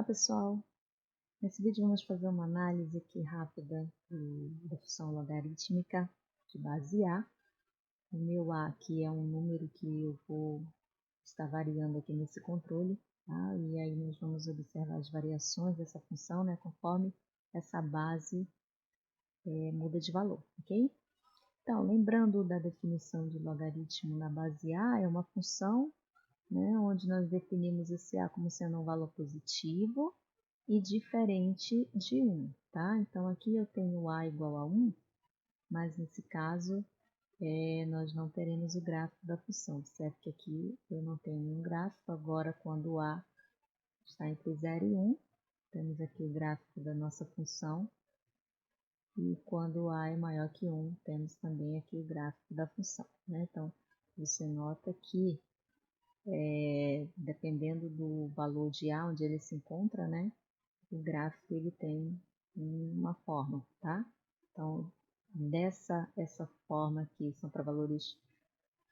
pessoal! Nesse vídeo vamos fazer uma análise aqui rápida da função logarítmica de base A. O meu A aqui é um número que eu vou estar variando aqui nesse controle, tá? E aí nós vamos observar as variações dessa função, né, conforme essa base muda de valor, ok? Então, lembrando da definição de logaritmo na base A, é uma função, né, onde nós definimos esse A como sendo um valor positivo e diferente de 1, tá? Então, aqui eu tenho A igual a 1, mas nesse caso nós não teremos o gráfico da função, certo? Que aqui eu não tenho nenhum gráfico. Agora, quando A está entre 0 e 1, temos aqui o gráfico da nossa função. E quando A é maior que 1, temos também aqui o gráfico da função, né? Então, você nota que, dependendo do valor de A, onde ele se encontra, né? O gráfico ele tem uma forma, tá? Então, essa forma aqui são para valores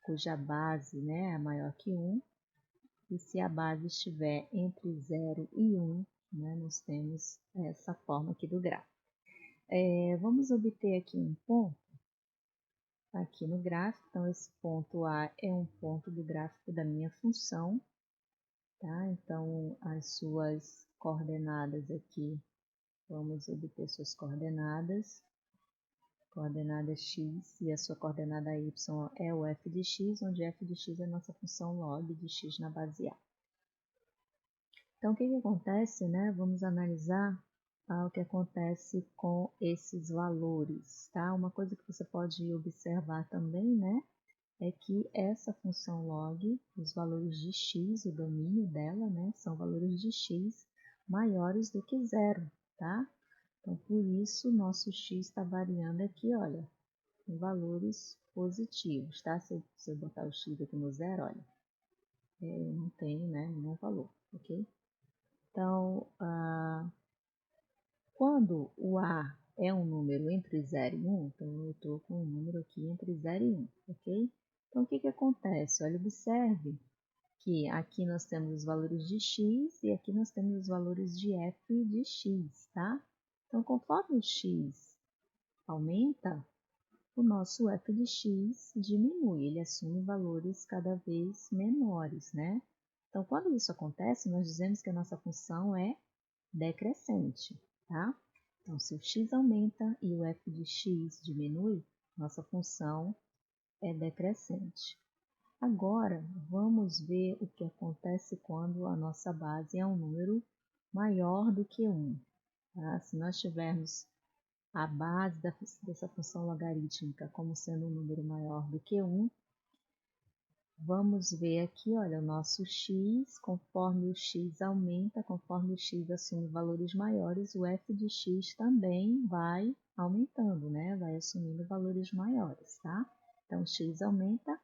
cuja base, né, é maior que 1. E se a base estiver entre 0 e 1, né, nós temos essa forma aqui do gráfico. Vamos obter aqui um ponto aqui no gráfico. Então, esse ponto A é um ponto do gráfico da minha função, tá? Então, as suas coordenadas aqui, vamos obter suas coordenadas. Coordenada x e a sua coordenada y é o f de x, onde f de x é a nossa função log de x na base A. Então, o que acontece, né? Vamos analisar o que acontece com esses valores, tá? Uma coisa que você pode observar também, né? É que essa função log, os valores de x, o domínio dela, né? São valores de x maiores do que 0, tá? Então, por isso, nosso x está variando aqui, olha, em valores positivos, tá? Se eu botar o x aqui no 0, olha, não tem, né, nenhum valor, ok? Então, quando o A é um número entre 0 e 1, então eu estou com um número aqui entre 0 e 1, ok? Então, o que acontece? Olha, observe que aqui nós temos os valores de x e aqui nós temos os valores de f de x, tá? Então, conforme o x aumenta, o nosso f de x diminui, ele assume valores cada vez menores, né? Então, quando isso acontece, nós dizemos que a nossa função é decrescente, tá? Então, se o x aumenta e o f de x diminui, nossa função é decrescente. Agora, vamos ver o que acontece quando a nossa base é um número maior do que 1. Tá? Se nós tivermos a base dessa função logarítmica como sendo um número maior do que 1, vamos ver aqui, olha, o nosso x, conforme o x aumenta, conforme o x assume valores maiores, o f de x também vai aumentando, né? Vai assumindo valores maiores, tá? Então, x aumenta,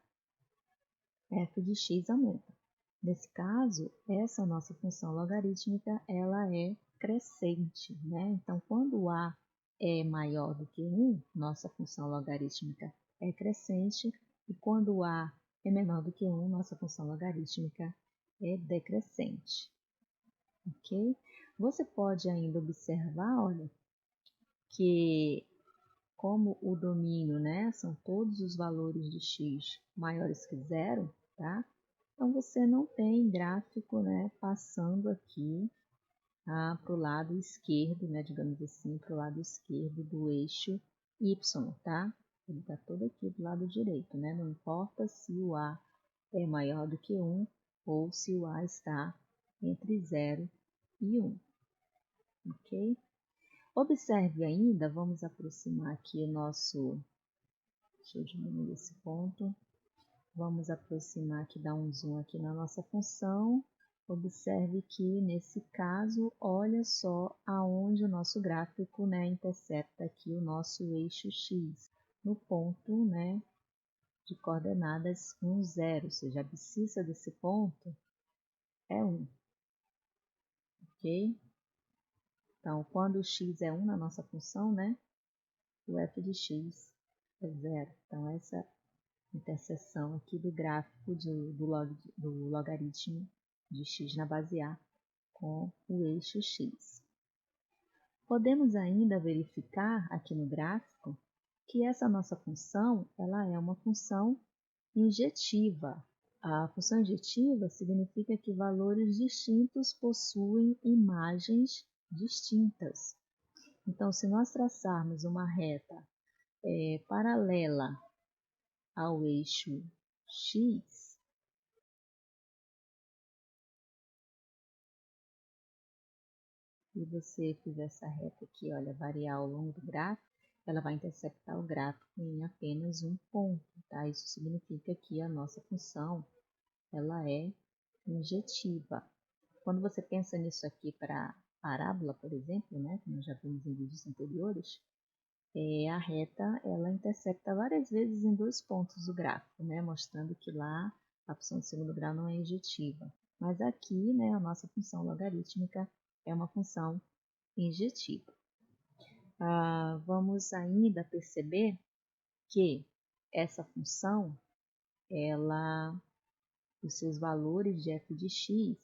f de x aumenta. Nesse caso, essa nossa função logarítmica, ela é crescente, né? Então, quando A é maior do que 1, nossa função logarítmica é crescente, e quando A é menor do que 1, nossa função logarítmica é decrescente, ok? Você pode ainda observar, olha, que como o domínio, né, são todos os valores de x maiores que 0, tá? Então, você não tem gráfico, né, passando aqui para o lado esquerdo, né, digamos assim, para o lado esquerdo do eixo y, tá? Ele está todo aqui do lado direito, né? Não importa se o A é maior do que 1 ou se o A está entre 0 e 1, ok? Observe ainda, vamos aproximar aqui o nosso... Deixa eu diminuir esse ponto. Vamos aproximar aqui, dar um zoom aqui na nossa função. Observe que, nesse caso, olha só aonde o nosso gráfico, né, intercepta aqui o nosso eixo x, no ponto, né, de coordenadas 1, 0, ou seja, a abscissa desse ponto é 1, ok? Então, quando o x é 1 na nossa função, né, o f de x é 0. Então, essa interseção aqui do gráfico do logaritmo de x na base A com o eixo x. Podemos ainda verificar aqui no gráfico que essa nossa função ela é uma função injetiva. A função injetiva significa que valores distintos possuem imagens distintas. Então, se nós traçarmos uma reta paralela ao eixo x, e você fizer essa reta aqui, olha, variar ao longo do gráfico, ela vai interceptar o gráfico em apenas um ponto, tá? Isso significa que a nossa função, ela é injetiva. Quando você pensa nisso aqui para parábola, por exemplo, né, como já vimos em vídeos anteriores, a reta, ela intercepta várias vezes em 2 pontos do gráfico, né, mostrando que lá a função de segundo grau não é injetiva. Mas aqui, né, a nossa função logarítmica é uma função injetiva. Vamos ainda perceber que essa função, os seus valores de f de x,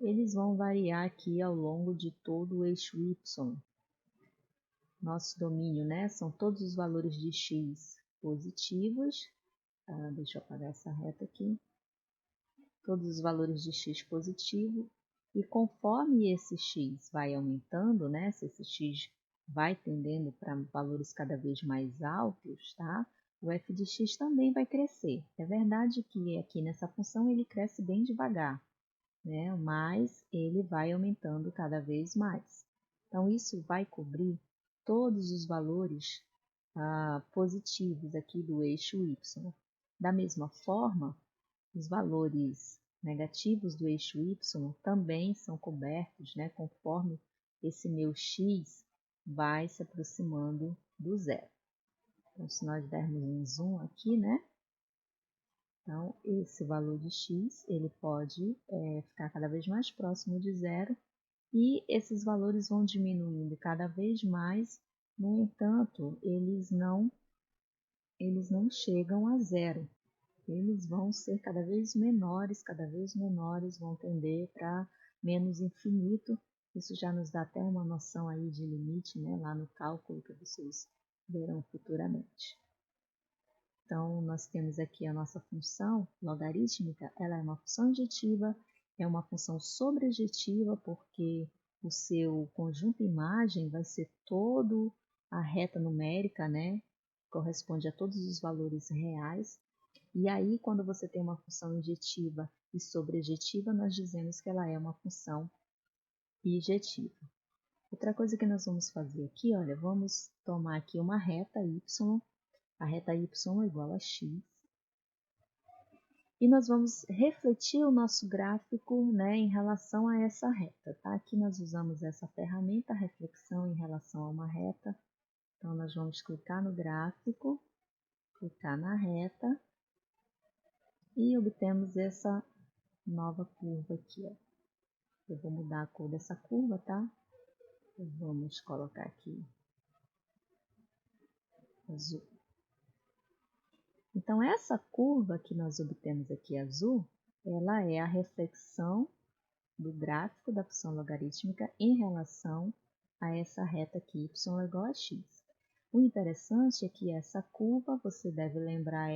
eles vão variar aqui ao longo de todo o eixo y. Nosso domínio, né, são todos os valores de x positivos. Deixa eu apagar essa reta aqui. Todos os valores de x positivo. E conforme esse x vai aumentando, né, se esse x vai tendendo para valores cada vez mais altos, tá? O f de x também vai crescer. É verdade que aqui nessa função ele cresce bem devagar, né? Mas ele vai aumentando cada vez mais. Então, isso vai cobrir todos os valores positivos aqui do eixo y. Da mesma forma, os valores negativos do eixo y também são cobertos, né, conforme esse meu x vai se aproximando do zero. Então, se nós dermos um zoom aqui, né, então esse valor de x ele pode ficar cada vez mais próximo de zero e esses valores vão diminuindo cada vez mais. No entanto, eles não chegam a zero. Eles vão ser cada vez menores, vão tender para menos infinito. Isso já nos dá até uma noção aí de limite, né, lá no cálculo que vocês verão futuramente. Então, nós temos aqui a nossa função logarítmica, ela é uma função injetiva, é uma função sobrejetiva, porque o seu conjunto imagem vai ser todo a reta numérica, né, corresponde a todos os valores reais. E aí, quando você tem uma função injetiva e sobrejetiva, nós dizemos que ela é uma função bijetiva. Outra coisa que nós vamos fazer aqui, olha, vamos tomar aqui uma reta y, a reta y é igual a x, e nós vamos refletir o nosso gráfico, né, em relação a essa reta, tá? Aqui nós usamos essa ferramenta, reflexão em relação a uma reta. Então, nós vamos clicar no gráfico, clicar na reta, e obtemos essa nova curva aqui, ó. Eu vou mudar a cor dessa curva, tá? Vamos colocar aqui azul. Então, essa curva que nós obtemos aqui azul, ela é a reflexão do gráfico da função logarítmica em relação a essa reta aqui, y igual a x. O interessante é que essa curva, você deve lembrar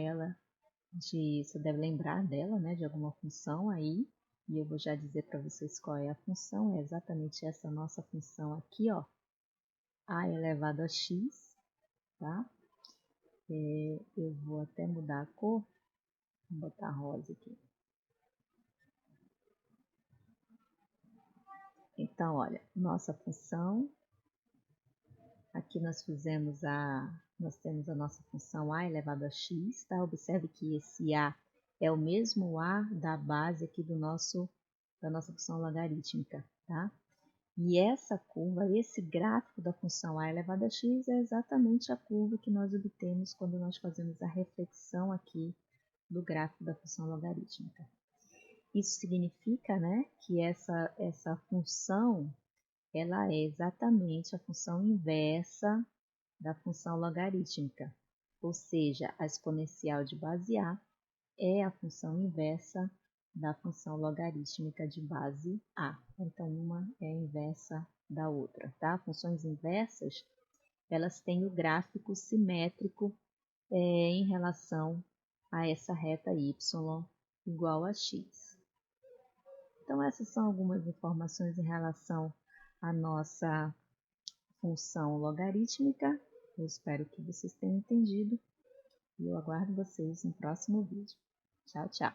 dela, né, de alguma função aí, e eu vou já dizer para vocês qual é a função, é exatamente essa nossa função aqui, ó, a elevado a x, tá? Eu vou até mudar a cor, vou botar rosa aqui. Então, olha, nossa função, aqui nós temos a nossa função a elevado a x, tá? Observe que esse a é o mesmo a da base aqui da nossa função logarítmica, tá? E essa curva, esse gráfico da função a elevado a x é exatamente a curva que nós obtemos quando nós fazemos a reflexão aqui do gráfico da função logarítmica. Isso significa, né, que essa função ela é exatamente a função inversa da função logarítmica, ou seja, a exponencial de base a é a função inversa da função logarítmica de base A. Então, uma é a inversa da outra, tá? Funções inversas, elas têm o gráfico simétrico em relação a essa reta y igual a x. Então, essas são algumas informações em relação à nossa função logarítmica. Eu espero que vocês tenham entendido e eu aguardo vocês no próximo vídeo. Tchau, tchau!